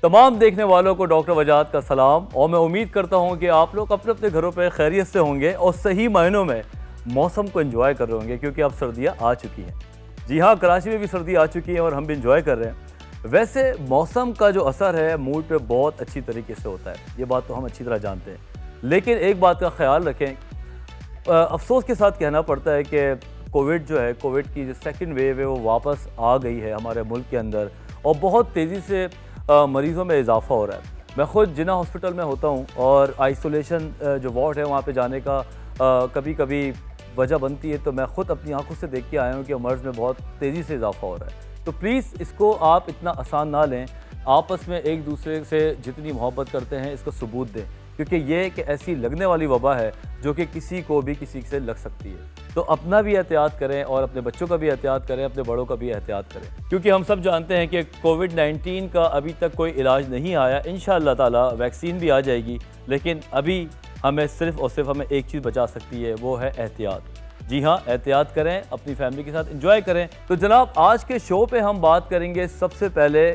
तमाम देखने वालों को डॉक्टर वजाहत का सलाम और मैं उम्मीद करता हूं कि आप लोग अपने अपने घरों पर खैरियत से होंगे और सही मायनों में मौसम को एंजॉय कर रहे होंगे, क्योंकि अब सर्दियां आ चुकी हैं। जी हाँ, कराची में भी सर्दी आ चुकी है और हम भी इंजॉय कर रहे हैं। वैसे मौसम का जो असर है मूड पे बहुत अच्छी तरीके से होता है, ये बात तो हम अच्छी तरह जानते हैं। लेकिन एक बात का ख्याल रखें, अफसोस के साथ कहना पड़ता है कि कोविड की जो सेकंड वेव है वो वापस आ गई है हमारे मुल्क के अंदर और बहुत तेज़ी से मरीज़ों में इजाफा हो रहा है। मैं ख़ुद जिन्ना हॉस्पिटल में होता हूँ और आइसोलेशन जो वार्ड है वहाँ पे जाने का कभी कभी वजह बनती है, तो मैं ख़ुद अपनी आंखों से देख के आया हूँ कि मर्ज़ में बहुत तेज़ी से इजाफा हो रहा है। तो प्लीज़ इसको आप इतना आसान ना लें, आपस में एक दूसरे से जितनी मोहब्बत करते हैं इसको सबूत दें, क्योंकि ये एक ऐसी लगने वाली वबा है जो कि किसी को भी किसी से लग सकती है। तो अपना भी एहतियात करें और अपने बच्चों का भी एहतियात करें, अपने बड़ों का भी एहतियात करें, क्योंकि हम सब जानते हैं कि कोविड-19 का अभी तक कोई इलाज नहीं आया। इंशाअल्लाह ताला वैक्सीन भी आ जाएगी, लेकिन अभी हमें सिर्फ़ और सिर्फ हमें एक चीज़ बचा सकती है, वो है एहतियात। जी हाँ, एहतियात करें, अपनी फैमिली के साथ एंजॉय करें। तो जनाब, आज के शो पे हम बात करेंगे सबसे पहले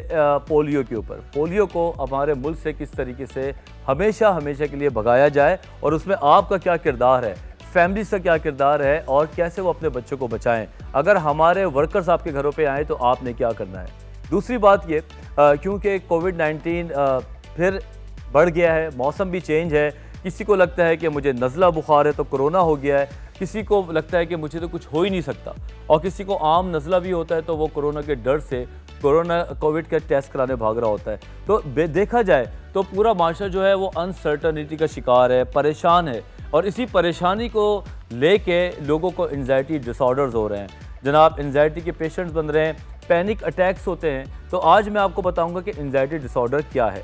पोलियो के ऊपर। पोलियो को हमारे मुल्क से किस तरीके से हमेशा के लिए भगाया जाए और उसमें आपका क्या किरदार है, फैमिली का क्या किरदार है और कैसे वो अपने बच्चों को बचाएं। अगर हमारे वर्कर्स आपके घरों पे आएँ तो आपने क्या करना है। दूसरी बात ये, क्योंकि कोविड-19 फिर बढ़ गया है, मौसम भी चेंज है, किसी को लगता है कि मुझे नज़ला बुखार है तो कोरोना हो गया है, किसी को लगता है कि मुझे तो कुछ हो ही नहीं सकता, और किसी को आम नज़ला भी होता है तो वो कोरोना के डर से कोविड का टेस्ट कराने भाग रहा होता है। तो देखा जाए तो पूरा माशरा जो है वो अनसर्टनिटी का शिकार है, परेशान है, और इसी परेशानी को लेके लोगों को एंजाइटी डिसऑर्डर्स हो रहे हैं। जनाब, एंजाइटी के पेशेंट्स बन रहे हैं, पैनिक अटैक्स होते हैं। तो आज मैं आपको बताऊंगा कि एंजाइटी डिसऑर्डर क्या है,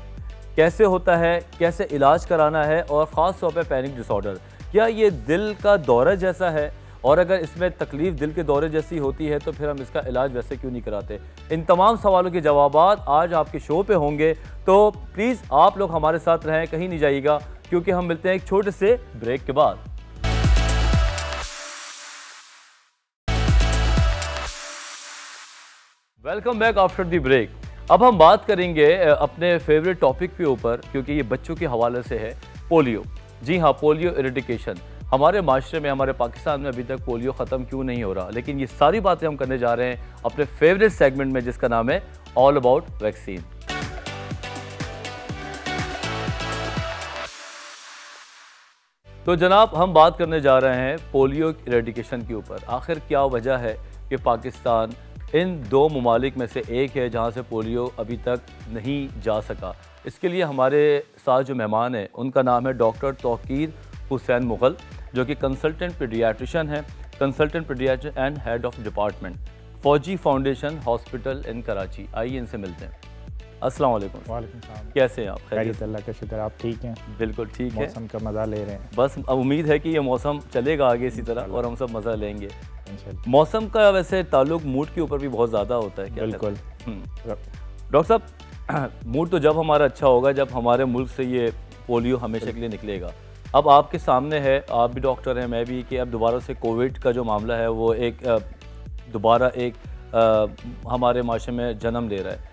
कैसे होता है, कैसे इलाज कराना है, और ख़ास तौर पे पैनिक डिसऑर्डर क्या ये दिल का दौरा जैसा है, और अगर इसमें तकलीफ़ दिल के दौरे जैसी होती है तो फिर हम इसका इलाज वैसे क्यों नहीं कराते। इन तमाम सवालों के जवाबात आज आपके शो पे होंगे, तो प्लीज़ आप लोग हमारे साथ रहें, कहीं नहीं जाइएगा, क्योंकि हम मिलते हैं एक छोटे से ब्रेक के बाद। Welcome back after the break. अब हम बात करेंगे अपने फेवरेट टॉपिक के ऊपर, क्योंकि ये बच्चों के हवाले से है, पोलियो। जी हाँ, पोलियो इरेडिकेशन। हमारे माशरे में, हमारे पाकिस्तान में अभी तक पोलियो ख़त्म क्यों नहीं हो रहा, लेकिन ये सारी बातें हम करने जा रहे हैं अपने फेवरेट सेगमेंट में, जिसका नाम है ऑल अबाउट वैक्सीन। तो जनाब, हम बात करने जा रहे हैं पोलियो इरेडिकेशन के ऊपर। आखिर क्या वजह है कि पाकिस्तान इन दो ममालिक में से एक है जहाँ से पोलियो अभी तक नहीं जा सका। इसके लिए हमारे साथ जो मेहमान हैं उनका नाम है डॉक्टर तौकीर हुसैन मुग़ल, जो कि कंसल्टेंट पीडियाट्रिशियन है, consultant paediatrician and head of department, फौजी फाउंडेशन हॉस्पिटल इन कराची। आइए इनसे मिलते हैं। अस्सलाम वालेकुम। वालेकुम सलाम। कैसे हैं आप? खैरियत, अल्लाह का शुक्र। आप ठीक हैं? बिल्कुल ठीक है। मौसम का मज़ा ले रहे हैं। बस अब उम्मीद है कि ये मौसम चलेगा आगे इसी तरह और हम सब मज़ा लेंगे। मौसम का वैसे ताल्लुक मूड के ऊपर भी बहुत ज़्यादा होता है, क्या? बिल्कुल। डॉक्टर साहब, मूड तो जब हमारा अच्छा होगा जब हमारे मुल्क से ये पोलियो हमेशा के लिए निकलेगा। अब आपके सामने है, आप भी डॉक्टर हैं, मैं भी, कि अब दोबारा से कोविड का जो मामला है वो दोबारा हमारे माशरे में जन्म ले रहा है।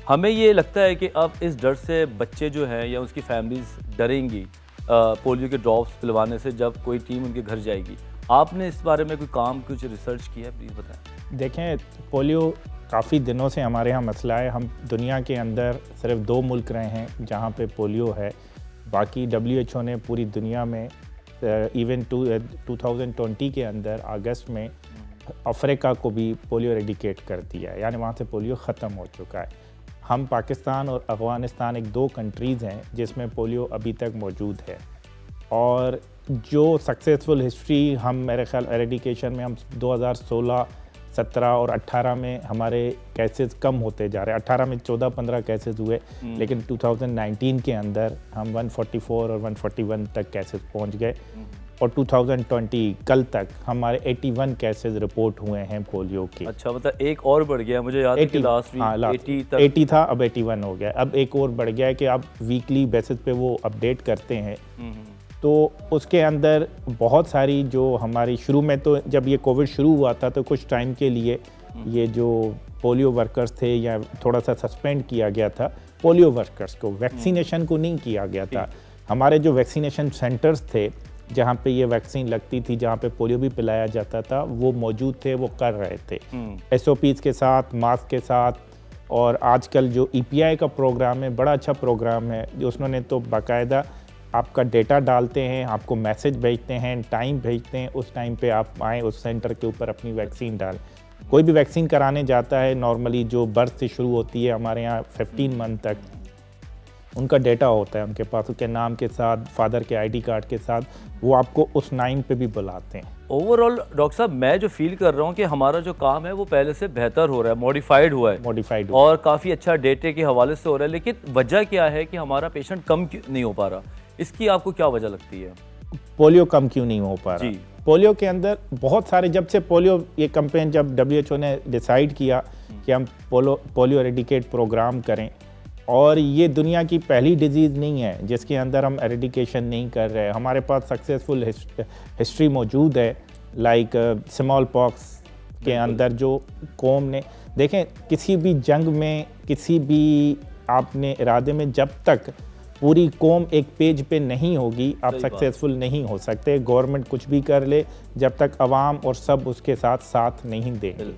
हमें ये लगता है कि अब इस डर से बच्चे जो हैं या उसकी फैमिलीज़ डरेंगी पोलियो के ड्रॉप्स पिलवाने से, जब कोई टीम उनके घर जाएगी। आपने इस बारे में कुछ रिसर्च किया है? प्लीज़ बताएं। देखें, पोलियो काफ़ी दिनों से हमारे यहाँ मसला है। हम दुनिया के अंदर सिर्फ 2 मुल्क रहे हैं जहाँ पे पोलियो है। बाकी WHO ने पूरी दुनिया में इवन 2020 के अंदर अगस्त में अफ्रीका को भी पोलियो रेडिकेट कर दिया है, यानी वहाँ से पोलियो ख़त्म हो चुका है। हम पाकिस्तान और अफ़गानिस्तान एक 2 कंट्रीज़ हैं जिसमें पोलियो अभी तक मौजूद है, और जो सक्सेसफुल हिस्ट्री हम मेरे ख्याल एरेडिकेशन में हम 2016, 17 और 18 में हमारे केसेस कम होते जा रहे हैं। 18 में 14-15 केसेस हुए, लेकिन 2019 के अंदर हम 144 और 141 तक केसेस पहुंच गए, और 2020 कल तक हमारे 81 केसेस रिपोर्ट हुए हैं पोलियो के। अच्छा, मतलब एक और बढ़ गया। मुझे याद है कि लास्ट वीक 80 था, अब 81 हो गया। अब एक और बढ़ गया है कि अब वीकली बेसिस पे वो अपडेट करते हैं। तो उसके अंदर बहुत सारी जो हमारी शुरू में, तो जब ये कोविड शुरू हुआ था तो कुछ टाइम के लिए ये जो पोलियो वर्कर्स थे या थोड़ा सा सस्पेंड किया गया था, पोलियो वर्कर्स को, वैक्सीनेशन को नहीं किया गया था। हमारे जो वैक्सीनेशन सेंटर्स थे जहाँ पे ये वैक्सीन लगती थी, जहाँ पे पोलियो भी पिलाया जाता था, वो मौजूद थे, वो कर रहे थे SOPs के साथ, मास्क के साथ। और आजकल जो EPI का प्रोग्राम है, बड़ा अच्छा प्रोग्राम है, जो उन्होंने तो बाकायदा आपका डेटा डालते हैं, आपको मैसेज भेजते हैं, टाइम भेजते हैं, उस टाइम पे आप आएँ उस सेंटर के ऊपर अपनी वैक्सीन डालें। कोई भी वैक्सीन कराने जाता है नॉर्मली जो बर्थ से शुरू होती है हमारे यहाँ 15 मंथ तक, उनका डेटा होता है उनके पास, उसके नाम के साथ, फादर के ID कार्ड के साथ, वो आपको उस 9 पे भी बुलाते हैं। ओवरऑल डॉक्टर साहब मैं जो फील कर रहा हूँ कि हमारा जो काम है वो पहले से बेहतर हो रहा है, मॉडिफाइड हुआ है और काफ़ी अच्छा डेटे के हवाले से हो रहा है, लेकिन वजह क्या है कि हमारा पेशेंट कम क्यों नहीं हो पा रहा? इसकी आपको क्या वजह लगती है? पोलियो कम क्यों नहीं हो पा रहा? पोलियो के अंदर बहुत सारे, जब से पोलियो ये कैंपेन, जब WHO ने डिसाइड किया कि हम पोलियो एरेडिकेट प्रोग्राम करें, और ये दुनिया की पहली डिजीज़ नहीं है जिसके अंदर हम एरेडिकेशन नहीं कर रहे हैं। हमारे पास सक्सेसफुल हिस्ट्री मौजूद है, लाइक स्मॉल पॉक्स के अंदर जो कौम ने, देखें किसी भी जंग में, किसी भी आपने इरादे में, जब तक पूरी कौम एक पेज पे नहीं होगी आप सक्सेसफुल नहीं हो सकते। गवर्नमेंट कुछ भी कर ले, जब तक अवाम और सब उसके साथ नहीं देंगे।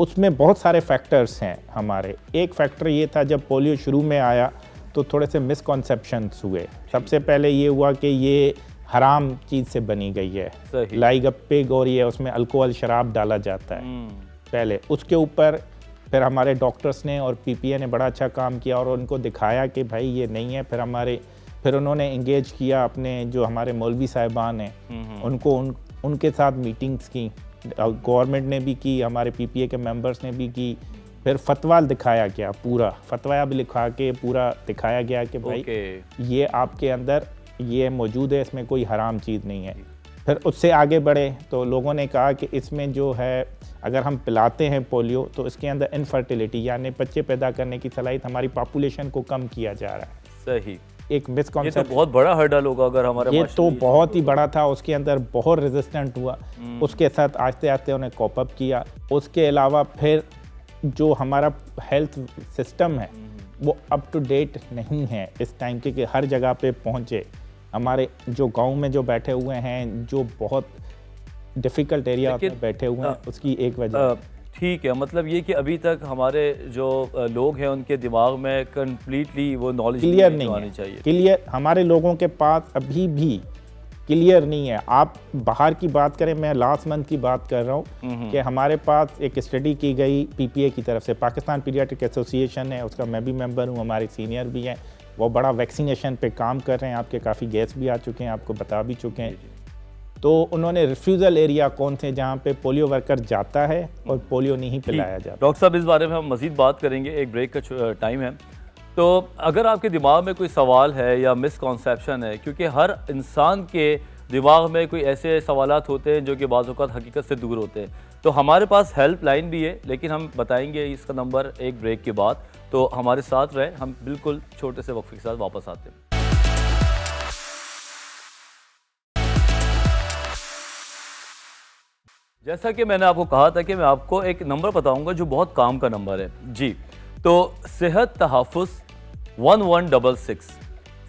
उसमें बहुत सारे फैक्टर्स हैं हमारे। एक फैक्टर ये था, जब पोलियो शुरू में आया तो थोड़े से मिसकॉन्सेप्शंस हुए। सबसे पहले ये हुआ कि ये हराम चीज़ से बनी गई है, लाइक अ पिग, और ये उसमें अल्कोहल शराब डाला जाता है पहले। उसके ऊपर फिर हमारे डॉक्टर्स ने और PPA ने बड़ा अच्छा काम किया और उनको दिखाया कि भाई ये नहीं है। फिर उन्होंने इंगेज किया अपने जो हमारे मौलवी साहिबान हैं उनको, उनके साथ मीटिंग्स की, गवर्नमेंट ने भी की, हमारे PPA के मेंबर्स ने भी की। फिर फतवा दिखाया गया, पूरा फतवा भी लिखा के पूरा दिखाया गया कि भाई ये आपके अंदर ये मौजूद है, इसमें कोई हराम चीज़ नहीं है। फिर उससे आगे बढ़े तो लोगों ने कहा कि इसमें जो है, अगर हम पिलाते हैं पोलियो तो इसके अंदर इनफर्टिलिटी यानी बच्चे पैदा करने की सलाहियत, हमारी पॉपुलेशन को कम किया जा रहा है। सही, एक मिसकॉन्सेप्ट। ये तो बहुत बड़ा हर्डल होगा अगर हमारे, ये तो बहुत ही बड़ा था, उसके अंदर बहुत रेजिस्टेंट हुआ। उसके साथ आस्ते आस्ते उन्हें कॉप अप किया। उसके अलावा फिर जो हमारा हेल्थ सिस्टम है वो अप टू डेट नहीं है इस टाइम के, कि हर जगह पे पहुँचे। हमारे जो गांव में जो बैठे हुए हैं, जो बहुत डिफ़िकल्ट एरिया में बैठे हुए हैं, उसकी एक वजह। ठीक है, मतलब ये कि अभी तक हमारे जो लोग हैं उनके दिमाग में कंप्लीटली वो नॉलेज क्लियर नहीं आनी चाहिए। क्लियर हमारे लोगों के पास अभी भी क्लियर नहीं है। आप बाहर की बात करें, मैं लास्ट मंथ की बात कर रहा हूँ कि हमारे पास एक स्टडी की गई PPA की तरफ से, पाकिस्तान पीडियाट्रिक एसोसिएशन है, उसका मैं भी मेंबर हूँ, हमारे सीनियर भी हैं, वो बड़ा वैक्सीनेशन पे काम कर रहे हैं। आपके काफ़ी गेस्ट भी आ चुके हैं, आपको बता भी चुके हैं। तो उन्होंने रिफ्यूज़ल एरिया कौन से जहाँ पे पोलियो वर्कर जाता है और पोलियो नहीं पिलाया जाता। डॉक्टर साहब इस बारे में हम मज़ीद बात करेंगे, एक ब्रेक का टाइम है। तो अगर आपके दिमाग में कोई सवाल है या मिसकॉन्सेप्शन है, क्योंकि हर इंसान के दिमाग में कोई ऐसे सवालात होते हैं जो कि बाज़ औक़ात हकीकत से दूर होते हैं, तो हमारे पास हेल्पलाइन भी है, लेकिन हम बताएंगे इसका नंबर एक ब्रेक के बाद। तो हमारे साथ रहे, हम बिल्कुल छोटे से वक्फे के साथ वापस आते हैं। जैसा कि मैंने आपको कहा था कि मैं आपको एक नंबर बताऊंगा जो बहुत काम का नंबर है जी। तो सेहत तहफ़्फ़ुज़ 1166,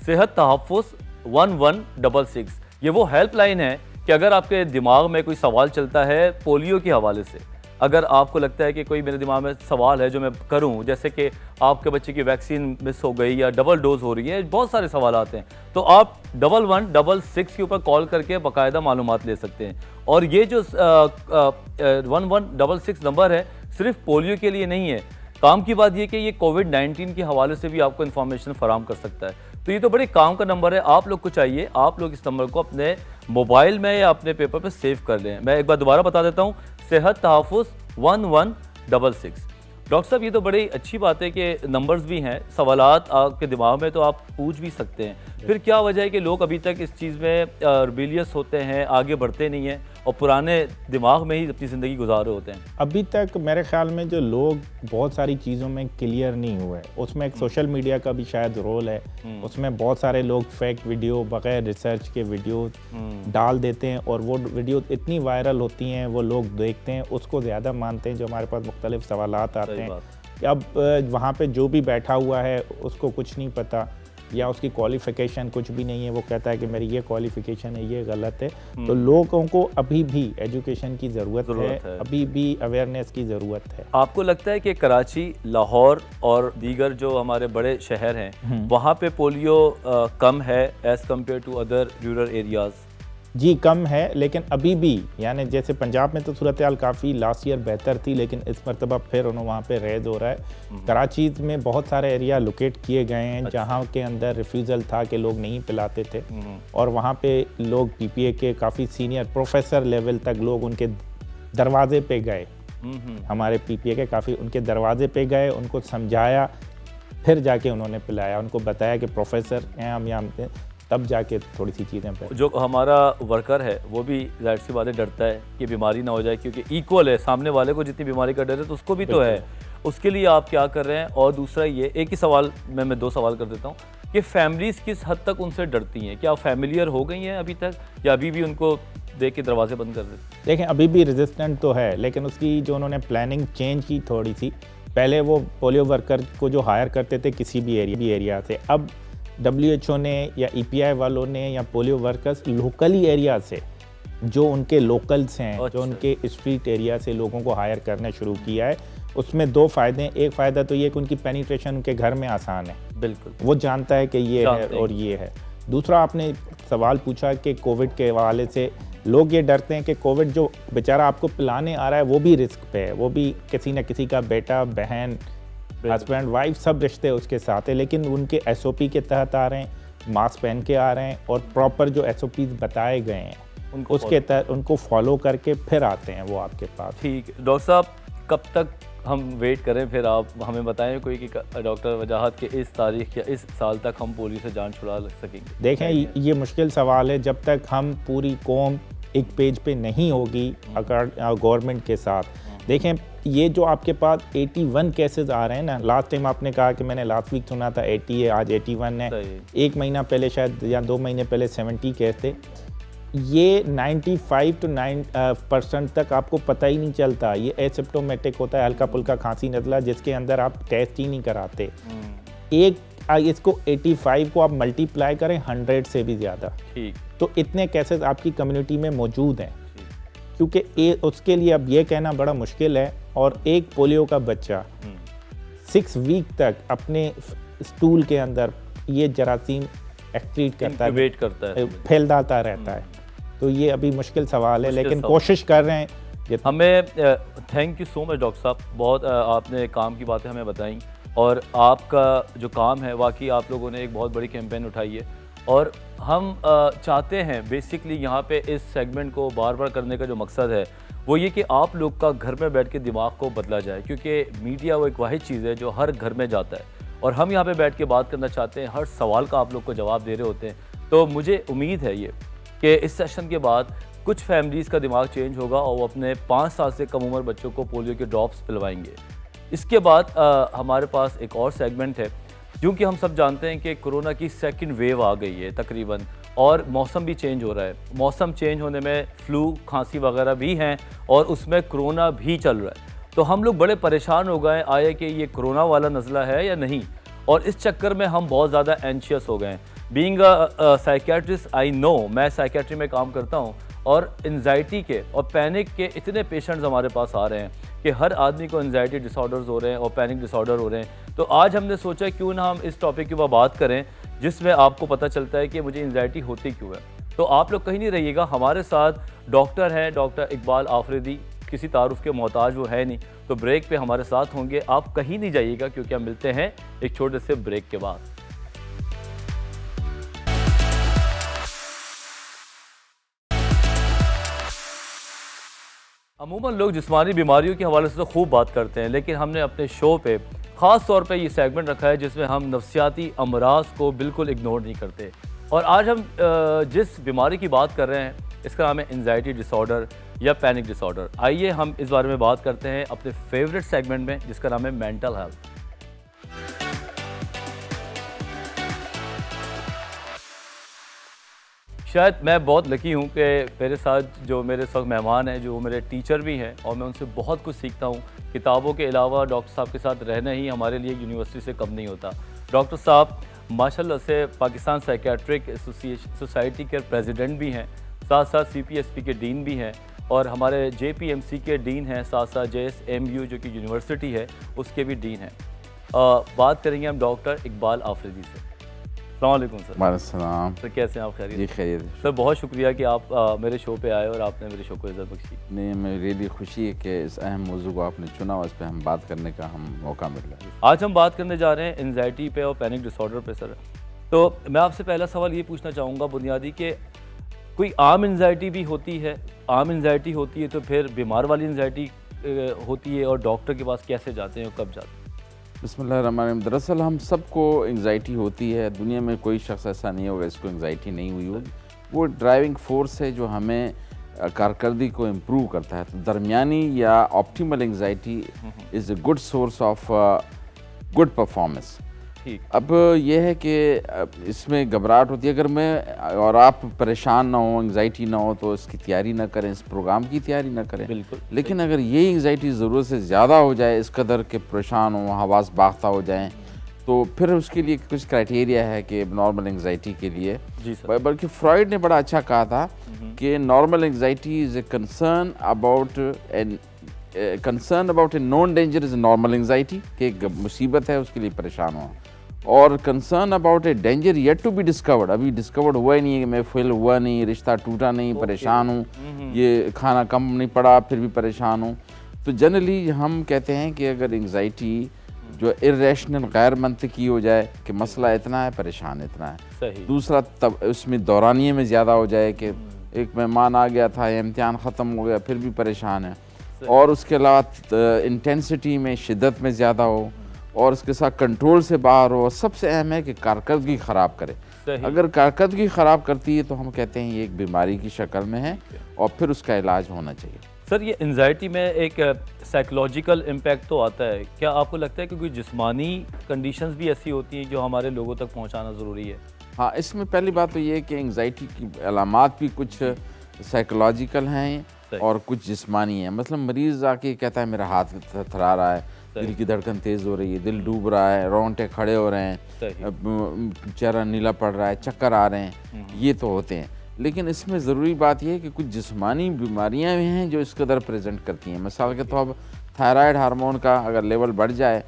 सेहत तहफ़्फ़ुज़ 1166, ये वो हेल्पलाइन है कि अगर आपके दिमाग में कोई सवाल चलता है पोलियो के हवाले से, अगर आपको लगता है कि कोई मेरे दिमाग में सवाल है जो मैं करूं, जैसे कि आपके बच्चे की वैक्सीन मिस हो गई या डबल डोज हो रही है, बहुत सारे सवाल आते हैं, तो आप 1166 के ऊपर कॉल करके बाकायदा मालूमात ले सकते हैं। और ये जो 1166 नंबर है सिर्फ पोलियो के लिए नहीं है, काम की बात ये कि ये कोविड-19 के हवाले से भी आपको इन्फॉर्मेशन फराहम कर सकता है। तो ये तो बड़े काम का नंबर है। आप लोग को चाहिए, आप लोग इस नंबर को अपने मोबाइल में या अपने पेपर पे सेव कर लें। मैं एक बार दोबारा बता देता हूँ, सेहत तहफ़्फ़ुज़ 1166। डॉक्टर साहब ये तो बड़ी अच्छी बात है कि नंबर्स भी हैं, सवालात आपके दिमाग में तो आप पूछ भी सकते हैं। फिर क्या वजह है कि लोग अभी तक इस चीज़ में रिबेलियस होते हैं, आगे बढ़ते नहीं हैं और पुराने दिमाग में ही अपनी ज़िंदगी गुजार रहे होते हैं? अभी तक मेरे ख्याल में जो लोग बहुत सारी चीज़ों में क्लियर नहीं हुए, उसमें एक सोशल मीडिया का भी शायद रोल है। उसमें बहुत सारे लोग फेक वीडियो, बगैर रिसर्च के वीडियो डाल देते हैं और वो वीडियो इतनी वायरल होती हैं, वो लोग देखते हैं, उसको ज़्यादा मानते हैं। जो हमारे पास मुख्तलिफ सवालात आते हैं कि अब वहाँ पे जो भी बैठा हुआ है उसको कुछ नहीं पता, या उसकी क्वालिफ़िकेशन कुछ भी नहीं है, वो कहता है कि मेरी ये क्वालिफ़िकेशन है, ये गलत है। तो लोगों को अभी भी एजुकेशन की ज़रूरत है, अभी भी अवेयरनेस की ज़रूरत है। आपको लगता है कि कराची, लाहौर और दीगर जो हमारे बड़े शहर हैं वहाँ पे पोलियो कम है as compared to other rural areas? जी कम है, लेकिन अभी भी यानी जैसे पंजाब में तो सूरत हाल काफ़ी लास्ट ईयर बेहतर थी, लेकिन इस मरतबा फिर उन्होंने वहाँ पे रेज हो रहा है। कराची में बहुत सारे एरिया लोकेट किए गए हैं जहाँ के अंदर रिफ्यूज़ल था कि लोग नहीं पिलाते थे, और वहाँ पे लोग पीपीए के काफ़ी सीनियर प्रोफेसर लेवल तक लोग उनके दरवाजे पे गए, हमारे पीपीए के काफ़ी उनके दरवाजे पे गए, उनको समझाया, फिर जाके उन्होंने पिलाया, उनको बताया कि प्रोफेसर हैं हम यहाँ, तब जाके थोड़ी सी चीज़ें पे। जो हमारा वर्कर है वो भी जाहिर सी बातें डरता है कि बीमारी ना हो जाए, क्योंकि इक्वल है, सामने वाले को जितनी बीमारी का डर है तो उसको भी तो है। उसके लिए आप क्या कर रहे हैं? और दूसरा ये एक ही सवाल मैं 2 सवाल कर देता हूँ कि फैमिलीज़ किस हद तक उनसे डरती हैं? क्या फैमिलियर हो गई हैं अभी तक, या अभी भी उनको देख के दरवाजे बंद कर देते? देखें अभी भी रेजिस्टेंट तो है, लेकिन उसकी जो उन्होंने प्लानिंग चेंज की थोड़ी सी, पहले वो पोलियो वर्कर को जो हायर करते थे किसी भी एरिया से, अब WHO ने या EPI वालों ने या पोलियो वर्कर्स लोकली एरिया से, जो उनके लोकल्स हैं, जो उनके स्ट्रीट एरिया से लोगों को हायर करना शुरू किया है। उसमें 2 फ़ायदे हैं। एक फ़ायदा तो ये कि उनकी पेनिट्रेशन उनके घर में आसान है, बिल्कुल वो जानता है कि ये है और ये है। दूसरा आपने सवाल पूछा कि कोविड के हवाले से लोग ये डरते हैं कि कोविड जो बेचारा आपको पिलाने आ रहा है वो भी रिस्क पे है, वो भी किसी न किसी का बेटा, बहन, हस्बैंड, वाइफ, सब रिश्ते उसके साथ है, लेकिन उनके SOP के तहत आ रहे हैं, मास्क पहन के आ रहे हैं, और प्रॉपर जो SOPs बताए गए हैं उसके तहत उनको फॉलो करके फिर आते हैं वो आपके पास। ठीक है डॉक्टर साहब, कब तक हम वेट करें? फिर आप हमें बताएं कोई कि डॉक्टर वजाहत के इस तारीख या इस साल तक हम पोलियो से जान छुड़ा सकेंगे। देखें ये मुश्किल सवाल है, जब तक हम पूरी कौम एक पेज पे नहीं होगी गवर्नमेंट के साथ। देखें ये जो आपके पास 81 केसेस आ रहे हैं ना, लास्ट टाइम आपने कहा कि मैंने लास्ट वीक सुना था 80 है, आज 81 है, 1 महीना पहले शायद या 2 महीने पहले 70 केस थे। ये 95 to 9% तक आपको पता ही नहीं चलता, ये एसिम्प्टोमेटिक होता है, हल्का फुल्का खांसी नज़ला जिसके अंदर आप टेस्ट ही नहीं कराते। इसको 85 को आप मल्टीप्लाई करें 100 से भी ज़्यादा, ठीक, तो इतने केसेस आपकी कम्युनिटी में मौजूद हैं, क्योंकि उसके लिए अब ये कहना बड़ा मुश्किल है। और एक पोलियो का बच्चा 6 वीक तक अपने स्टूल के अंदर ये जरासीम एक्सक्रीट करता है, फैलता रहता है, तो ये अभी मुश्किल सवाल है, लेकिन कोशिश कर रहे हैं हमें। Thank you so much doctor साहब, बहुत आपने काम की बातें हमें बताई, और आपका जो काम है वाकई आप लोगों ने एक बहुत बड़ी कैंपेन उठाई है, और हम चाहते हैं बेसिकली यहाँ पे इस सेगमेंट को बार बार करने का जो मकसद है वो ये कि आप लोग का घर में बैठ के दिमाग को बदला जाए, क्योंकि मीडिया वो एक वाहिद चीज़ है जो हर घर में जाता है, और हम यहाँ पे बैठ के बात करना चाहते हैं, हर सवाल का आप लोग को जवाब दे रहे होते हैं। तो मुझे उम्मीद है ये कि इस सेशन के बाद कुछ फैमिलीज़ का दिमाग चेंज होगा और वो अपने 5 साल से कम उम्र बच्चों को पोलियो के ड्रॉप्स पिलवाएंगे। इसके बाद हमारे पास एक और सेगमेंट है, क्योंकि हम सब जानते हैं कि कोरोना की 2nd वेव आ गई है तकरीबन, और मौसम भी चेंज हो रहा है। मौसम चेंज होने में फ्लू, खांसी वगैरह भी हैं, और उसमें कोरोना भी चल रहा है। तो हम लोग बड़े परेशान हो गए आए कि ये कोरोना वाला नज़ला है या नहीं, और इस चक्कर में हम बहुत ज़्यादा एंशियस हो गए हैं। Being a psychiatrist I know, मैं साइकेट्री में काम करता हूँ, और एंजाइटी के और पैनिक के इतने पेशेंट्स हमारे पास आ रहे हैं कि हर आदमी को एंजाइटी डिसऑर्डर्स हो रहे हैं और पैनिक डिसऑर्डर हो रहे हैं। तो आज हमने सोचा क्यों ना हम इस टॉपिक के ऊपर बात करें जिसमें आपको पता चलता है कि मुझे एंजाइटी होती क्यों है। तो आप लोग कहीं नहीं रहिएगा, हमारे साथ डॉक्टर हैं, डॉक्टर इकबाल आफरीदी, किसी तारुफ के मोहताज वो है नहीं, तो ब्रेक पे हमारे साथ होंगे। आप कहीं नहीं जाइएगा, क्योंकि हम मिलते हैं एक छोटे से ब्रेक के बाद। अमूमन लोग जिस्मानी बीमारियों के हवाले से तो खूब बात करते हैं, लेकिन हमने अपने शो पे ख़ास तौर पे ये सेगमेंट रखा है जिसमें हम नफ्सियाती अमराज को बिल्कुल इग्नोर नहीं करते। और आज हम जिस बीमारी की बात कर रहे हैं इसका नाम है एंजाइटी डिसऑर्डर या पैनिक डिसऑर्डर। आइए हम इस बारे में बात करते हैं अपने फेवरेट सेगमेंट में जिसका नाम है मेंटल हेल्थ। शायद मैं बहुत लकी हूँ कि मेरे साथ जो मेरे साथ मेहमान हैं, जो मेरे टीचर भी हैं, और मैं उनसे बहुत कुछ सीखता हूँ। किताबों के अलावा डॉक्टर साहब के साथ रहना ही हमारे लिए यूनिवर्सिटी से कम नहीं होता। डॉक्टर साहब माशाल्लाह से पाकिस्तान साइकियाट्रिक सोसाइटी के प्रेसिडेंट भी हैं, साथ साथ CPSP के डीन भी हैं, और हमारे JPMC के डीन हैं, साथ साथ JSMU जो कि यूनिवर्सिटी है उसके भी डीन हैं। बात करेंगे हम डॉक्टर इकबाल आफरीदी से। अस्सलाम वालेकुम सर। वालेकुम सर कैसे हैं आप? खैरियत? जी खैरियत। सर बहुत शुक्रिया कि आप मेरे शो पे आए और आपने मेरे शो को इज़्ज़त बख्शी। नहीं, मेरी भी खुशी है कि इस अहम मौजू को आपने चुना, उस पर हम बात करने का हम मौका मिल रहा है। आज हम बात करने जा रहे हैं एंजाइटी पे और पैनिक डिसऑर्डर पे सर। तो मैं आपसे पहला सवाल ये पूछना चाहूँगा बुनियादी कि कोई आम एंजाइटी भी होती है, आम एंजाइटी होती है तो फिर बीमार वाली एंजाइटी होती है, और डॉक्टर के पास कैसे जाते हैं और कब जाते हैं? बिस्मिल्लाहिर्रहमानिर्रहीम। दरअसल हम सबको एंग्जाइटी होती है, दुनिया में कोई शख्स ऐसा नहीं होगा इसको एंग्जाइटी नहीं हुई होगी। वो ड्राइविंग फोर्स है जो हमें कारकर्दगी को इम्प्रूव करता है। तो दरमियानी या optimal anxiety is a good source of good performance. अब यह है कि इसमें घबराहट होती है। अगर मैं और आप परेशान ना हो, एंग्जाइटी ना हो, तो इसकी तैयारी ना करें, इस प्रोग्राम की तैयारी ना करें। बिल्कुल। लेकिन अगर ये एंग्जाइटी ज़रूरत से ज़्यादा हो जाए, इस कदर के परेशान हो, हवास बाख्ता हो जाएं, तो फिर उसके लिए कुछ क्राइटेरिया है कि नॉर्मल एंग्जाइटी के लिए। जी सर। बल्कि फ्रॉइड ने बड़ा अच्छा कहा था कि normal anxiety is a concern about a non danger is normal anxiety, कि एक मुसीबत है उसके लिए परेशान हो, और concern about a danger yet to be discovered, अभी डिस्कवर्ड हुआ ही नहीं है कि मैं फेल हुआ नहीं, रिश्ता टूटा नहीं, परेशान हूँ, ये खाना कम नहीं पड़ा फिर भी परेशान हूँ। तो जनरली हम कहते हैं कि अगर एंग्जाइटी जो इर्रेशनल गैर मंतकी हो जाए कि मसला इतना है, परेशान इतना है। सही। दूसरा तब उसमें दौरानिए में ज़्यादा हो जाए कि एक मेहमान आ गया था, इम्तिहान ख़त्म हो गया फिर भी परेशान है, और उसके अलावा इंटेंसिटी में शिद्दत में ज़्यादा हो, और उसके साथ कंट्रोल से बाहर हो। सबसे अहम है कि कारकर्दगी ख़राब करे। अगर कारकर्दगी ख़राब करती है तो हम कहते हैं ये एक बीमारी की शक्ल में है और फिर उसका इलाज होना चाहिए। सर ये एंजाइटी में एक साइकोलॉजिकल इम्पैक्ट तो आता है, क्या आपको लगता है कि कोई जिस्मानी कंडीशंस भी ऐसी होती हैं जो हमारे लोगों तक पहुंचाना ज़रूरी है? हाँ, इसमें पहली बात तो ये है कि एंग्जाइटी की अलामात भी कुछ साइकोलॉजिकल हैं और कुछ जिस्मानी हैं। मतलब मरीज़ आके कहता है मेरा हाथ थरथरा रहा है, दिल की धड़कन तेज़ हो रही है, दिल डूब रहा है, रोंगटे खड़े हो रहे हैं, चेहरा नीला पड़ रहा है, चक्कर आ रहे हैं, ये तो होते हैं। लेकिन इसमें ज़रूरी बात यह है कि कुछ जिस्मानी बीमारियां भी हैं जो इस कदर प्रेजेंट करती हैं। मिसाल के तौर पर थायराइड हार्मोन का अगर लेवल बढ़ जाए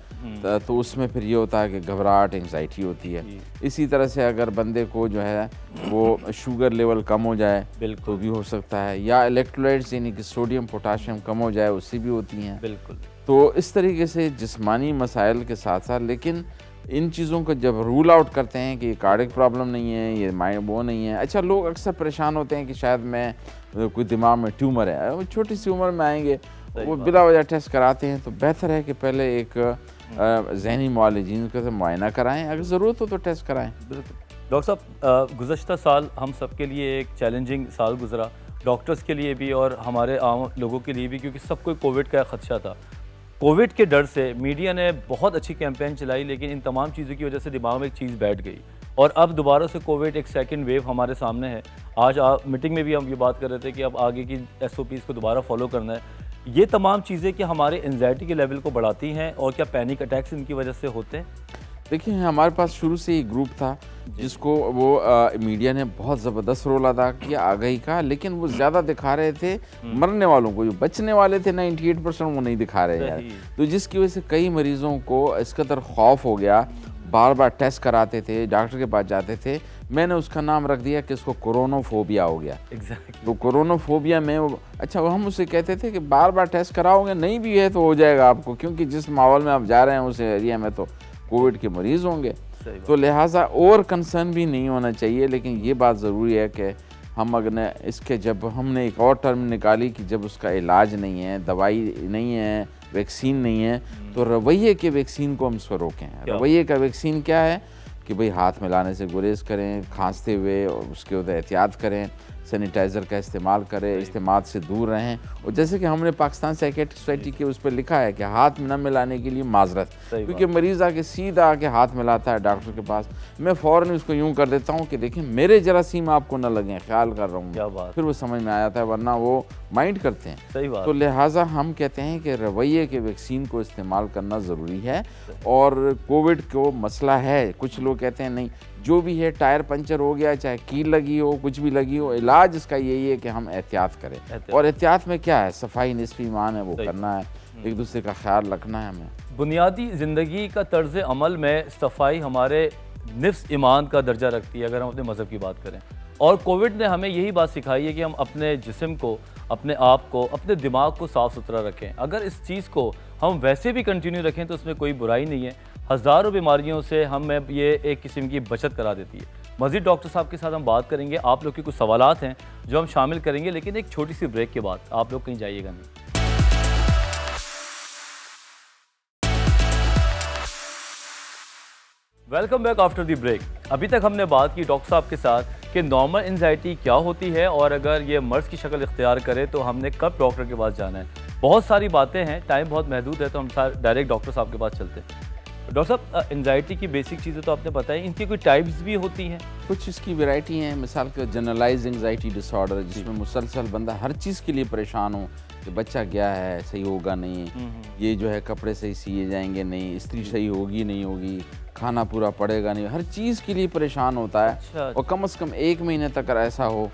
तो उसमें फिर ये होता है कि घबराहट, एंग्जाइटी होती है। इसी तरह से अगर बंदे को जो है वो शुगर लेवल कम हो जाए तो भी हो सकता है, या इलेक्ट्रोलाइट्स यानी कि सोडियम पोटाशियम कम हो जाए, उससे भी होती हैं। बिल्कुल। तो इस तरीके से जिस्मानी मसाइल के साथ साथ, लेकिन इन चीज़ों को जब रूल आउट करते हैं कि ये कार्डिक प्रॉब्लम नहीं है, ये माइंड वो नहीं है। अच्छा, लोग अक्सर परेशान होते हैं कि शायद मैं कोई दिमाग में ट्यूमर है, वो छोटी सी उम्र में आएंगे, वो बिला वजह टेस्ट कराते हैं। तो बेहतर है कि पहले एक ज़हनी मुआलिजीन का मुआयना कराएं, अगर ज़रूरत हो तो टेस्ट कराएं। बिल्कुल। डॉक्टर साहब, गुज़श्ता साल हम सब के लिए एक चैलेंजिंग साल गुजरा, डॉक्टर्स के लिए भी और हमारे आम लोगों के लिए भी, क्योंकि सबको कोविड का खदशा था। कोविड के डर से मीडिया ने बहुत अच्छी कैंपेन चलाई, लेकिन इन तमाम चीज़ों की वजह से दिमाग में एक चीज़ बैठ गई, और अब दोबारा से कोविड एक सेकंड वेव हमारे सामने है। आज मीटिंग में भी हम ये बात कर रहे थे कि अब आगे की SOPs को दोबारा फॉलो करना है। ये तमाम चीज़ें क्या हमारे एंजाइटी के लेवल को बढ़ाती हैं, और क्या पैनिक अटैक्स इनकी वजह से होते हैं? देखिए, हमारे पास शुरू से ही ग्रुप था जिसको वो मीडिया ने बहुत ज़बरदस्त रोल अदा किया आगाही का, लेकिन वो ज़्यादा दिखा रहे थे मरने वालों को, जो बचने वाले थे 98% वो नहीं दिखा रहे यार। तो जिसकी वजह से कई मरीज़ों को इस कदर खौफ हो गया, बार बार टेस्ट कराते थे, डॉक्टर के पास जाते थे। मैंने उसका नाम रख दिया कि इसको कोरोनाफोबिया हो गया। तो कोरोनाफोबिया में अच्छा, हम उसे कहते थे कि बार बार टेस्ट कराओगे, नहीं भी है तो हो जाएगा आपको, क्योंकि जिस माहौल में आप जा रहे हैं उस एरिया में तो कोविड के मरीज़ होंगे। तो लिहाजा ओवर कंसर्न भी नहीं होना चाहिए। लेकिन ये बात ज़रूरी है कि हम अगर इसके जब हमने एक और टर्म निकाली कि जब उसका इलाज नहीं है, दवाई नहीं है, वैक्सीन नहीं है, तो रवैये के वैक्सीन को हम इसको रोकें। रवैये का वैक्सीन क्या है कि भाई हाथ मिलाने से गुरेज करें, खांसते हुए उसके ऊपर एहतियात करें, सैनिटाइज़र का इस्तेमाल करें, इस्तेमाल से दूर रहें। और जैसे कि हमने पाकिस्तान साइकियाट्रिक सोसाइटी के उस पर लिखा है कि हाथ में न मिलाने के लिए माजरत, क्योंकि मरीज़ आके सीधा आके हाथ मिलाता है डॉक्टर के पास, मैं फ़ौरन उसको यूँ कर देता हूँ कि देखिए मेरे जरासीम आपको न लगें, ख्याल कर रहा हूँ, फिर वो समझ में आ जाता है, वरना वो माइंड करते हैं। सही बात। तो लिहाजा हम कहते हैं कि रवैये के वैक्सीन को इस्तेमाल करना ज़रूरी है। और कोविड को मसला है, कुछ लोग कहते हैं नहीं, जो भी है टायर पंचर हो गया, चाहे कील लगी हो, कुछ भी लगी हो, इलाज इसका यही है कि हम एहतियात करें। और एहतियात में क्या है, सफाई निस्फ़ ईमान है, वो करना है, एक दूसरे का ख्याल रखना है हमें। बुनियादी ज़िंदगी का तर्ज़ अमल में सफाई हमारे निफ्स ईमान का दर्जा रखती है, अगर हम अपने मज़हब की बात करें। और कोविड ने हमें यही बात सिखाई है कि हम अपने जिस्म को, अपने आप को, अपने दिमाग को साफ़ सुथरा रखें। अगर इस चीज़ को हम वैसे भी कंटिन्यू रखें तो उसमें कोई बुराई नहीं है। हज़ारों बीमारियों से हमें ये एक किस्म की बचत करा देती है। मज़ीद डॉक्टर साहब के साथ हम बात करेंगे। आप लोग के कुछ सवालात हैं जो हम शामिल करेंगे, लेकिन एक छोटी सी ब्रेक के बाद। आप लोग कहीं जाइएगा नहीं। Welcome back after the break. अभी तक हमने बात की डॉक्टर साहब के साथ कि नॉर्मल एंजाइटी क्या होती है और अगर ये मर्ज़ की शक्ल इख्तियार करे तो हमने कब डॉक्टर के पास जाना है। बहुत सारी बातें हैं, टाइम बहुत महदूद है, तो हम डायरेक्ट डॉक्टर साहब के पास चलते हैं। डॉक्टर साहब, एंजाइटी की बेसिक चीज़ें तो आपने बताई, इनकी कोई टाइप्स भी होती हैं? कुछ इसकी वैरायटी हैं। मिसाल के जनरलाइज एंजाइटी डिसऑर्डर, जिसमें मुसलसल बंदा हर चीज़ के लिए परेशान हो कि बच्चा गया है, सही होगा नहीं, ये जो है कपड़े सही सिए जाएंगे नहीं, स्त्री सही होगी नहीं होगी, खाना पूरा पड़ेगा नहीं, हर चीज़ के लिए परेशान होता है। अच्छा। और कम से कम 1 महीने तक अगर ऐसा हो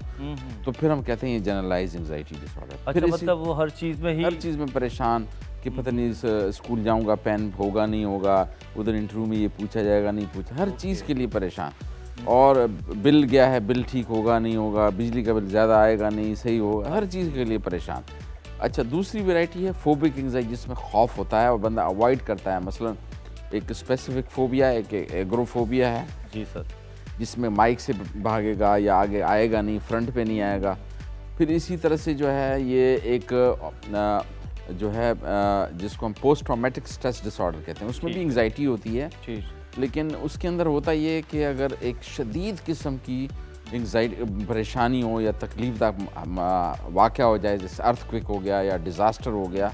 तो फिर हम कहते हैं ये जनरलाइज एंजाइटी डिसऑर्डर। अच्छा, फिर मतलब वो हर चीज़ में परेशान कि पता नहीं स्कूल जाऊंगा पेन होगा नहीं होगा, उधर इंटरव्यू में ये पूछा जाएगा नहीं पूछा, हर चीज़ के लिए परेशान। और बिल गया है, बिल ठीक होगा नहीं होगा, बिजली का बिल ज़्यादा आएगा नहीं, सही होगा, हर चीज़ के लिए परेशान। अच्छा, दूसरी वैरायटी है फोबिक एंजाइटी, जिसमें खौफ होता है और बंदा अवॉइड करता है। मसलन एक स्पेसिफिक फोबिया है, एक एग्रोफोबिया है। जी सर। जिसमें माइक से भागेगा या आगे आएगा नहीं, फ्रंट पे नहीं आएगा। फिर इसी तरह से जो है ये एक जो है जिसको हम पोस्ट ट्रॉमेटिक स्ट्रेस डिसऑर्डर कहते हैं, उसमें भी एंजाइटी होती है। लेकिन उसके अंदर होता ये कि अगर एक शदीद किस्म की एंजाइटी परेशानी हो या तकलीफदायक वाक़या हो जाए, जैसे अर्थक्वेक हो गया या डिज़ास्टर हो गया,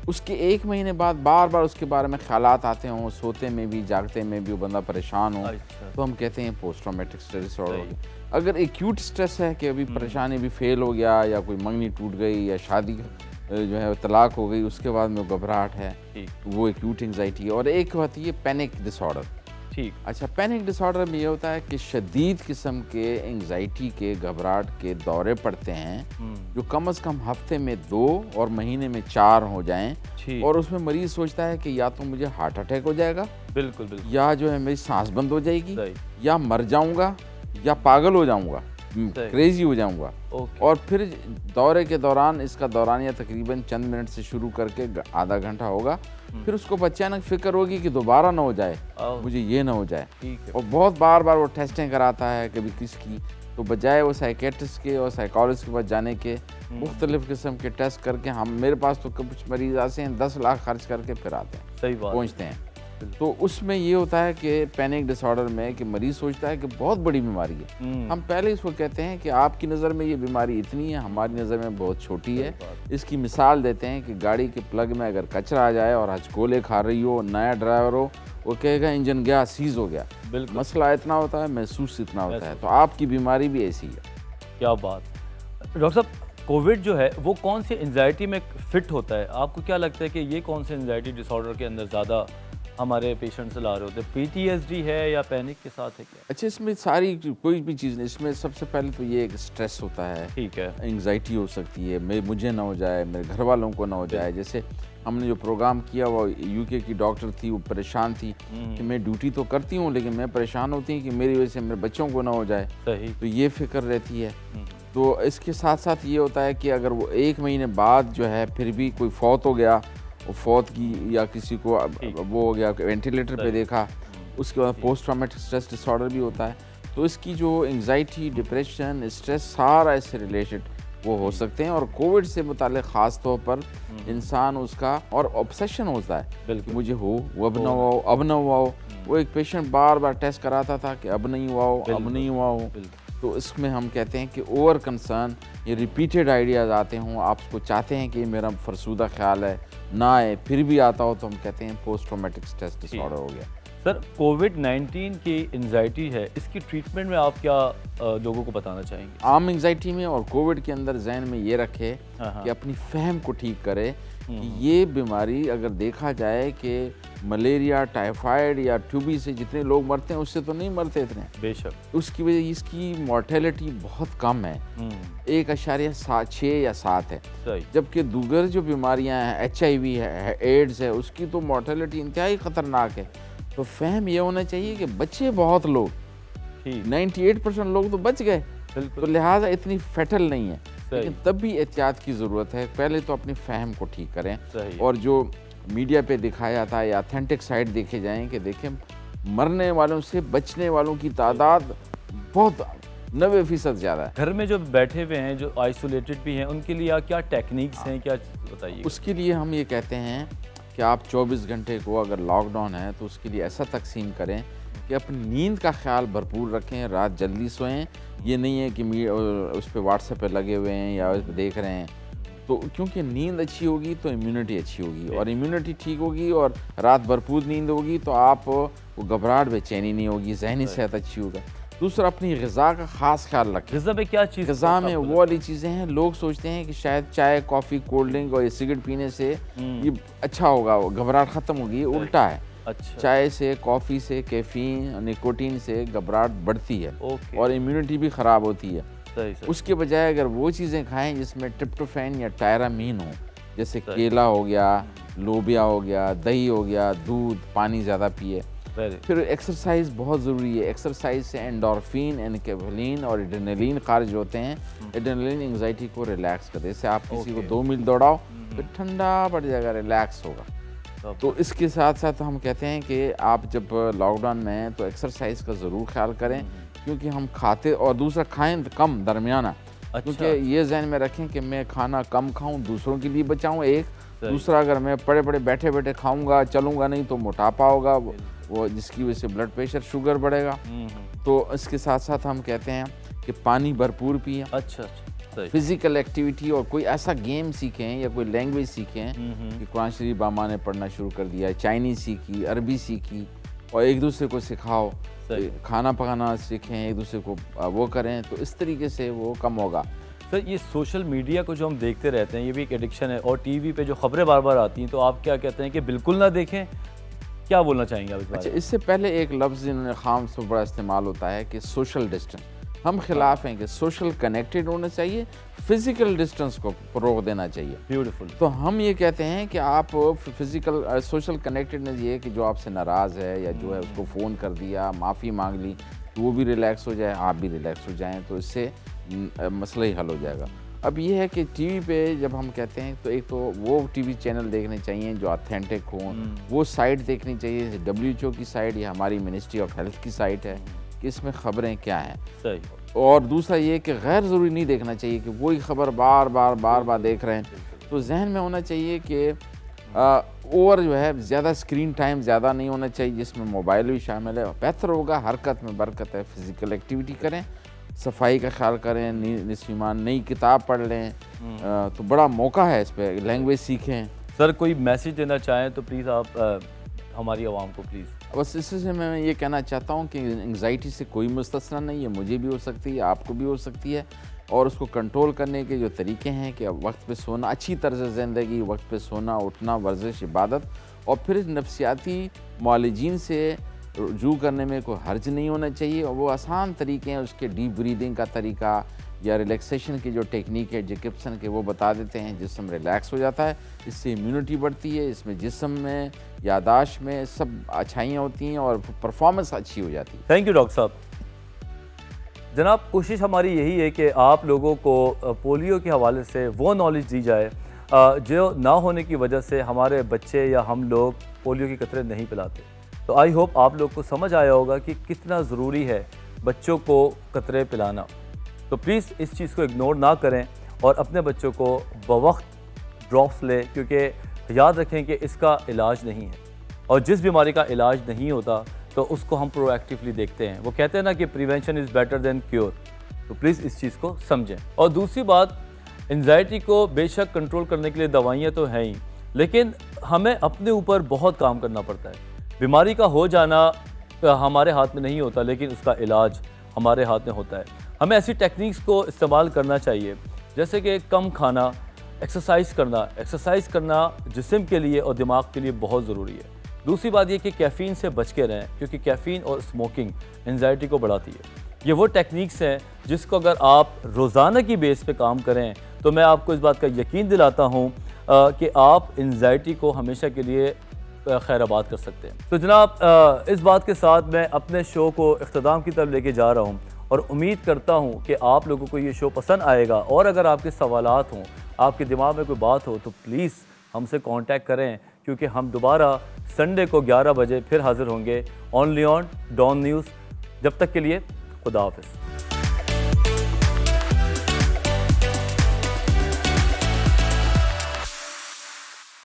उसके 1 महीने बाद बार बार उसके बारे में ख्यालात आते हों, सोते में भी जागते में भी वो बंदा परेशान हो, तो हम कहते हैं पोस्ट ट्रॉमेटिक स्ट्रेस डिसऑर्डर हो गया। अगर एक्यूट स्ट्रेस है कि अभी परेशानी भी फेल हो गया या कोई मंगनी टूट गई या शादी जो है तलाक हो गई, उसके बाद में घबराहट है, वो एक्यूट एंजाइटी है। और एक होती है पैनिक डिसऑर्डर। ठीक। अच्छा, पैनिक डिसऑर्डर में ये होता है कि शदीद किस्म के एंजाइटी के, घबराहट के दौरे पड़ते हैं जो कम से कम हफ्ते में 2 और महीने में 4 हो जाएं। और उसमें मरीज सोचता है कि या तो मुझे हार्ट अटैक हो जाएगा, बिल्कुल, या जो है मेरी सांस बंद हो जाएगी, या मर जाऊंगा, या पागल हो जाऊंगा, क्रेजी हो जाऊंगा। और फिर दौरे के दौरान इसका दौरानिया तकरीबन चंद मिनट से शुरू करके आधा घंटा होगा, फिर उसको अचानक फिक्र होगी कि दोबारा ना हो जाए, मुझे ये ना हो जाए। और बहुत बार बार वो टेस्टें कराता है, कभी किसकी, तो बजाय वो साइकेट्रिस्ट के और साइकोलॉजिस्ट के पास जाने के मुख्तलिफ किस्म के टेस्ट करके, हम मेरे पास तो कुछ मरीज आते हैं 10 लाख खर्च करके फिर आते हैं, सही बात, पहुँचते हैं। तो उसमें ये होता है कि पैनिक डिसऑर्डर में कि मरीज सोचता है कि बहुत बड़ी बीमारी है। हम पहले इसको कहते हैं कि आपकी नज़र में ये बीमारी इतनी है, हमारी नज़र में बहुत छोटी है। इसकी मिसाल देते हैं कि गाड़ी के प्लग में अगर कचरा आ जाए और हचकोले खा रही हो, नया ड्राइवर हो, वो कहेगा इंजन गया, सीज हो गया। मसला इतना होता है, महसूस इतना होता है। तो आपकी बीमारी भी ऐसी है। क्या बात। डॉक्टर साहब, कोविड जो है वो कौन सी एंजाइटी में फिट होता है? आपको क्या लगता है कि ये कौन से एंजाइटी डिसऑर्डर के अंदर ज़्यादा हमारे पेशेंट से ला रहे होते हैं? PTSD है या पैनिक के साथ है क्या? अच्छा, इसमें सारी कोई भी चीज़ नहीं, इसमें सबसे पहले तो ये एक स्ट्रेस होता है। ठीक है। एंग्जाइटी हो सकती है, मुझे ना हो जाए, मेरे घर वालों को ना हो जाए। जैसे हमने जो प्रोग्राम किया वो UK की डॉक्टर थी, वो परेशान थी कि मैं ड्यूटी तो करती हूँ लेकिन मैं परेशान होती हूँ कि मेरी वजह से मेरे बच्चों को ना हो जाए। सही। तो ये फिक्र रहती है। तो इसके साथ साथ ये होता है कि अगर वो 1 महीने बाद जो है फिर भी कोई फौत हो गया, फौत की या किसी को वो हो गया, वेंटिलेटर पे देखा, उसके बाद पोस्ट ट्रॉमेटिक स्ट्रेस डिसऑर्डर भी होता है। तो इसकी जो एंग्जाइटी, डिप्रेशन, स्ट्रेस सारा इससे रिलेटेड वो हो सकते हैं। और कोविड से मुताल्लिक़ ख़ास तौर पर इंसान उसका और ऑब्सेशन होता है कि मुझे हो, वो अब ना हुआ हो, अब ना हुआ हो। वो एक पेशेंट बार बार टेस्ट कराता था कि अब नहीं हुआ हो, अब नहीं हुआ हो। तो इसमें हम कहते हैं कि ओवर कंसर्न, ये रिपीटेड आइडियाज़ आते हों, आप उसको चाहते हैं कि मेरा फरसूदा ख्याल है ना आए, फिर भी आता हो, तो हम कहते हैं पोस्ट ट्रॉमेटिक स्ट्रेस डिसऑर्डर हो गया। सर, कोविड-19 की एंजाइटी है, इसकी ट्रीटमेंट में आप क्या लोगों को बताना चाहेंगे? आम एंजाइटी में और कोविड के अंदर जहन में ये रखे कि अपनी फहम को ठीक करे कि ये बीमारी अगर देखा जाए कि मलेरिया, टाइफाइड या ट्यूबी से जितने लोग मरते हैं उससे तो नहीं मरते इतने, बेशक। उसकी वजह इसकी मॉर्टेलिटी बहुत कम है, 1.6 या 7 है। सही। जबकि दूसर जो बीमारियां हैं, HIV है, एड्स है, उसकी तो मॉर्टेलिटी इंतहाई ख़तरनाक है। तो फहम ये होना चाहिए कि बच्चे बहुत लोग, 98% लोग तो बच गए, तो लिहाजा इतनी फैटल नहीं है, लेकिन तब भी एहतियात की ज़रूरत है। पहले तो अपनी फहम को ठीक करें और जो मीडिया पे दिखाया जाता है या ऑथेंटिक साइट देखे जाएं कि देखें मरने वालों से बचने वालों की तादाद बहुत 90% ज़्यादा है। घर में जो बैठे हुए हैं, जो आइसोलेटेड भी हैं, उनके लिए क्या टेक्निक्स हैं, क्या बताइए? उसके लिए हम ये कहते हैं कि आप 24 घंटे को अगर लॉकडाउन है तो उसके लिए ऐसा तकसीम करें कि अपनी नींद का ख्याल भरपूर रखें, रात जल्दी सोएं। ये नहीं है कि उस पर व्हाट्सएप पे लगे हुए हैं या उस पर देख रहे हैं, तो क्योंकि नींद अच्छी होगी तो इम्यूनिटी अच्छी होगी, और इम्यूनिटी ठीक होगी और रात भरपूर नींद होगी तो आप वो घबराहट, बेचैनी नहीं होगी, जहनी सेहत अच्छी होगा। दूसरा, अपनी ग़िज़ा का ख़ास ख्याल रखें। ग़िज़ा में क्या चीज़? ग़िज़ा में वो वाली चीज़ें हैं, लोग सोचते हैं कि शायद चाय, कॉफ़ी, कोल्ड ड्रिंक और ये सिगरेट पीने से ये अच्छा होगा, घबराहट ख़त्म होगी। उल्टा है। अच्छा। चाय से, कॉफ़ी से, कैफ़ीन, निकोटीन से घबराहट बढ़ती है और इम्यूनिटी भी ख़राब होती है। उसके बजाय अगर वो चीज़ें खाएं जिसमें ट्रिप्टोफैन या टायरामीन हो, जैसे केला हो गया, लोबिया हो गया, दही हो गया, दूध, पानी ज़्यादा पिए। फिर एक्सरसाइज बहुत ज़रूरी है। एक्सरसाइज से एंडोर्फिन, एनकेफेलिन और एड्रेनलिन खारिज होते हैं। एड्रेनलिन एंग्जाइटी को रिलैक्स करते हैं। जैसे आप किसी को 2 मील दौड़ाओ फिर ठंडा पड़ जाएगा, रिलैक्स होगा। तो इसके साथ साथ हम कहते हैं कि आप जब लॉकडाउन में हैं तो एक्सरसाइज का ज़रूर ख्याल करें, क्योंकि हम खाते, और दूसरा खाएं कम, दरमियाना। क्योंकि ये जहन में रखें कि मैं खाना कम खाऊं, दूसरों के लिए बचाऊं, एक। दूसरा, अगर मैं पड़े पड़े बैठे बैठे खाऊंगा, चलूंगा नहीं तो मोटापा होगा, वो जिसकी वजह से ब्लड प्रेशर, शुगर बढ़ेगा। तो इसके साथ साथ हम कहते हैं कि पानी भरपूर पिए। अच्छा। फिजिकल एक्टिविटी, और कोई ऐसा गेम सीखें या कोई लैंग्वेज सीखें कि कुरान शरीफ बामा ने पढ़ना शुरू कर दिया, चाइनीज़ सीखी, अरबी सीखी, और एक दूसरे को सिखाओ, खाना पकाना सीखें, एक दूसरे को वो करें, तो इस तरीके से वो कम होगा। सर, ये सोशल मीडिया को जो हम देखते रहते हैं, ये भी एक एडिक्शन है, और टीवी पे जो खबरें बार बार आती हैं, तो आप क्या कहते हैं कि बिल्कुल ना देखें? क्या बोलना चाहेंगे आप इस बारे में? अच्छा, इससे पहले एक लफ्ज़ जिन्होंने खाम से बड़ा इस्तेमाल होता है कि सोशल डिस्टेंस। हम खिलाफ हैं कि सोशल कनेक्टेड होना चाहिए, फिजिकल डिस्टेंस को रोक देना चाहिए। ब्यूटीफुल। तो हम ये कहते हैं कि आप फिजिकल सोशल कनेक्टेडनेस ये है कि जो आपसे नाराज़ है या जो है उसको फ़ोन कर दिया, माफ़ी मांग ली, तो वो भी रिलैक्स हो जाए, आप भी रिलैक्स हो जाएं, तो इससे मसला ही हल हो जाएगा। अब ये है कि टीवी पे जब हम कहते हैं तो एक तो वो टीवी चैनल देखने चाहिए जो ऑथेंटिक हों, वो साइट देखनी चाहिए, जैसे WHO की साइट या हमारी मिनिस्ट्री ऑफ हेल्थ की साइट है कि इसमें ख़बरें क्या हैं। सही। और दूसरा ये कि गैर ज़रूरी नहीं देखना चाहिए कि वही ख़बर बार बार देख रहे हैं। तो जहन में होना चाहिए कि ओवर जो है ज़्यादा स्क्रीन टाइम ज़्यादा नहीं होना चाहिए, जिसमें मोबाइल भी शामिल है। बेहतर होगा, हरकत में बरकत है, फ़िज़िकल एक्टिविटी करें, सफाई का ख्याल करें, निस्फ़ीमान नई किताब पढ़ लें, तो बड़ा मौका है इस पर, लैंग्वेज सीखें। सर, कोई मैसेज देना चाहें तो प्लीज़ आप हमारी आवाम को प्लीज़। बस इससे मैं ये कहना चाहता हूँ कि एंग्जाइटी से कोई मुस्तस्ना नहीं है, मुझे भी हो सकती है, आपको भी हो सकती है, और उसको कंट्रोल करने के जो तरीके हैं कि वक्त पे सोना, अच्छी तर्ज ज़िंदगी, वक्त पे सोना, उठना, वर्जिश, इबादत, और फिर नफ्सियाती मुआलिजीन से रुजू करने में कोई हर्ज नहीं होना चाहिए। और वो आसान तरीके हैं, उसके डीप ब्रीदिंग का तरीका या रिलैक्सेशन की जो टेक्निक है जैकब्सन के, वो बता देते हैं, जिस्म रिलैक्स हो जाता है, इससे इम्यूनिटी बढ़ती है, इसमें जिस्म में, यादाश्त में सब अच्छाइयाँ होती हैं और परफॉर्मेंस अच्छी हो जाती है। थैंक यू डॉक्टर साहब। जनाब, कोशिश हमारी यही है कि आप लोगों को पोलियो के हवाले से वो नॉलेज दी जाए जो ना होने की वजह से हमारे बच्चे या हम लोग पोलियो के कतरे नहीं पिलाते। तो आई होप आप लोग को समझ आया होगा कि कितना ज़रूरी है बच्चों को कतरे पिलाना। तो प्लीज़ इस चीज़ को इग्नोर ना करें और अपने बच्चों को बवक्त ड्रॉप्स लें, क्योंकि याद रखें कि इसका इलाज नहीं है, और जिस बीमारी का इलाज नहीं होता तो उसको हम प्रोएक्टिवली देखते हैं। वो कहते हैं ना कि prevention is better than cure. तो प्लीज़ इस चीज़ को समझें। और दूसरी बात, एंजाइटी को बेशक कंट्रोल करने के लिए दवाइयाँ तो हैं ही, लेकिन हमें अपने ऊपर बहुत काम करना पड़ता है। बीमारी का हो जाना हमारे हाथ में नहीं होता, लेकिन उसका इलाज हमारे हाथ में होता है। हमें ऐसी टेक्निक्स को इस्तेमाल करना चाहिए जैसे कि कम खाना, एक्सरसाइज करना जिस्म के लिए और दिमाग के लिए बहुत ज़रूरी है। दूसरी बात ये कि कैफ़ीन से बच के रहें, क्योंकि कैफ़ीन और स्मोकिंग एंजाइटी को बढ़ाती है। ये वो टेक्निक्स हैं जिसको अगर आप रोज़ाना की बेस पे काम करें तो मैं आपको इस बात का यकीन दिलाता हूँ कि आप एंजाइटी को हमेशा के लिए खैराबाद कर सकते हैं। तो जनाब, इस बात के साथ मैं अपने शो को इख्तिताम की तरफ लेके जा रहा हूँ और उम्मीद करता हूँ कि आप लोगों को ये शो पसंद आएगा। और अगर आपके सवालात हों, आपके दिमाग में कोई बात हो, तो प्लीज़ हमसे कांटेक्ट करें, क्योंकि हम दोबारा संडे को 11 बजे फिर हाज़िर होंगे ओनली ऑन डॉन न्यूज़। जब तक के लिए खुदा हाफ़िज़।